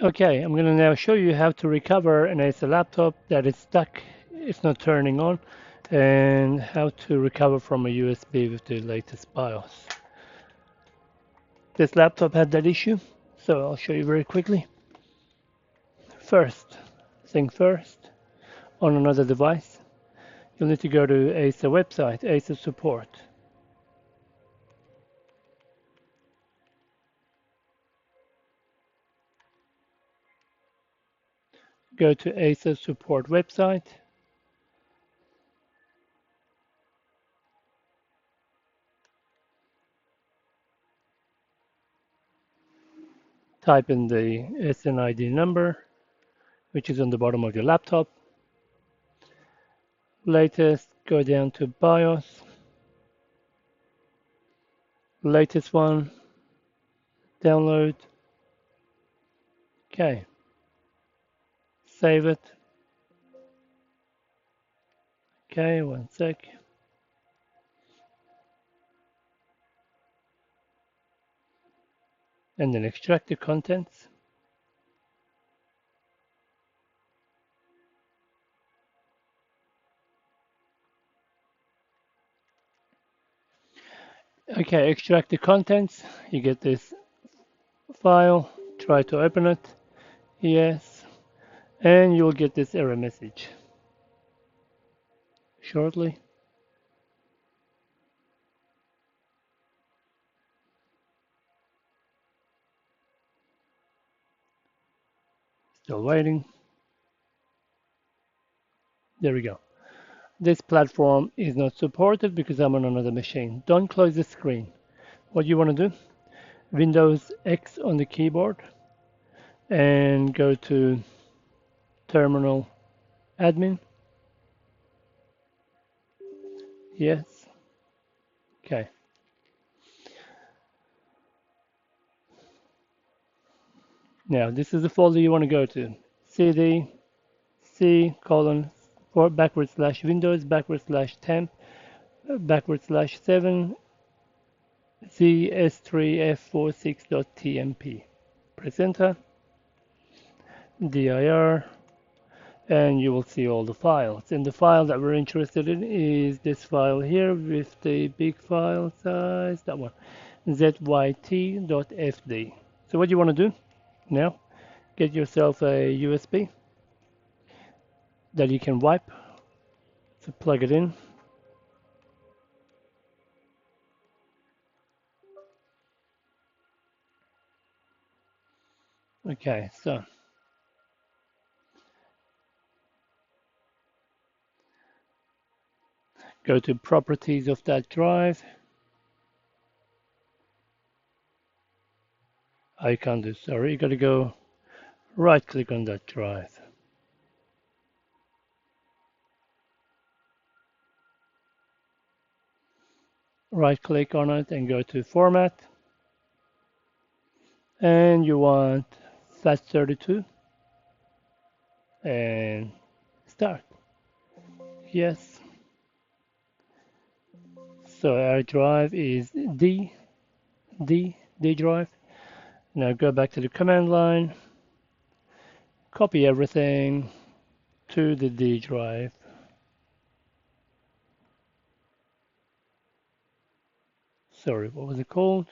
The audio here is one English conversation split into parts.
Okay, I'm going to now show you how to recover an Acer laptop that is stuck, it's not turning on, and how to recover from a USB with the latest BIOS. This laptop had that issue, so I'll show you very quickly. First thing first, on another device, you'll need to go to Acer website, Acer support. Go to Acer support website. Type in the SNID number, which is on the bottom of your laptop. Latest, go down to BIOS. Latest one, download. Okay, save it. Okay, one sec. And then extract the contents. Okay, extract the contents. You get this file. Try to open it. Yes. And you'll get this error message shortly. Still waiting. There we go. This platform is not supported because I'm on another machine. Don't close the screen. What you want to do, Windows X on the keyboard and go to Terminal Admin. Yes. Okay. Now this is the folder you want to go to. CD C colon backward slash Windows backward slash temp backward slash 7 ZS3F46.tmp. Press enter, dir, and you will see all the files. And the file that we're interested in is this file here with the big file size, that one, zyt.fd. So what you want to do now, get yourself a USB that you can wipe. So plug it in. Okay, so go to properties of that drive. I can't do, sorry, you got to go right click on that drive. Right click on it and go to format. And you want FAT32 and start. Yes. So our drive is D drive. Now go back to the command line, copy everything to the D drive. Sorry, what was it called?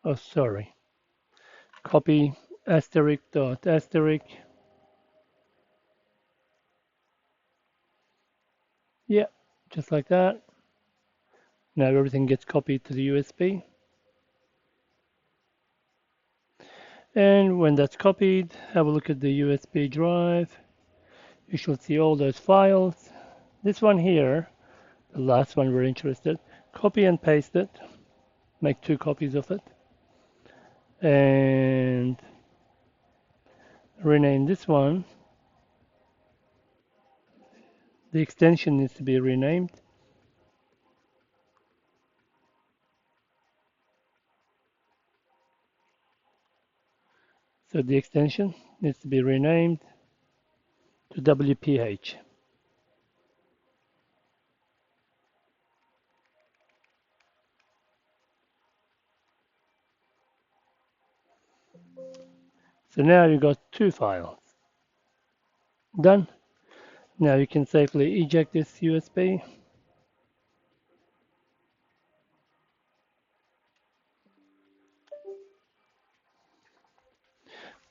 Oh, sorry. Copy asterisk dot asterisk. Yeah, just like that. Now everything gets copied to the USB. And when that's copied, have a look at the USB drive. You should see all those files. This one here, the last one we're interested, copy and paste it. Make 2 copies of it. And rename this one The extension needs to be renamed. So the extension needs to be renamed to WPH. So now you've got two files. Done. Now you can safely eject this USB.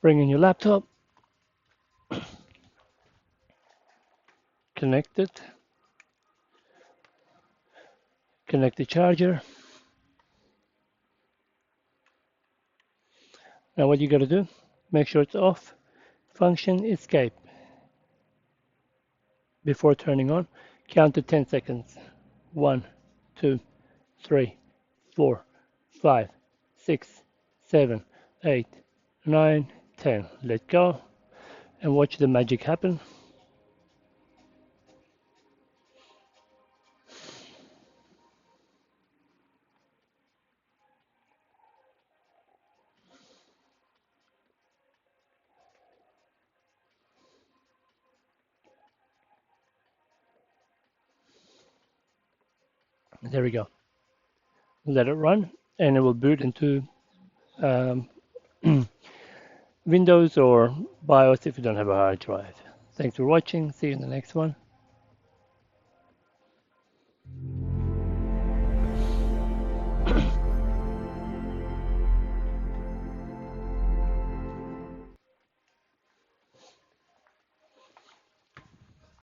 Bring in your laptop. Connect it. Connect the charger. Now what you got to do, make sure it's off. Function escape. Before turning on, count to 10 seconds. 1, 2, 3, 4, 5, 6, 7, 8, 9, 10. Let go and watch the magic happen. There we go. Let it run and it will boot into Windows or BIOS if you don't have a hard drive. Thanks for watching. See you in the next one.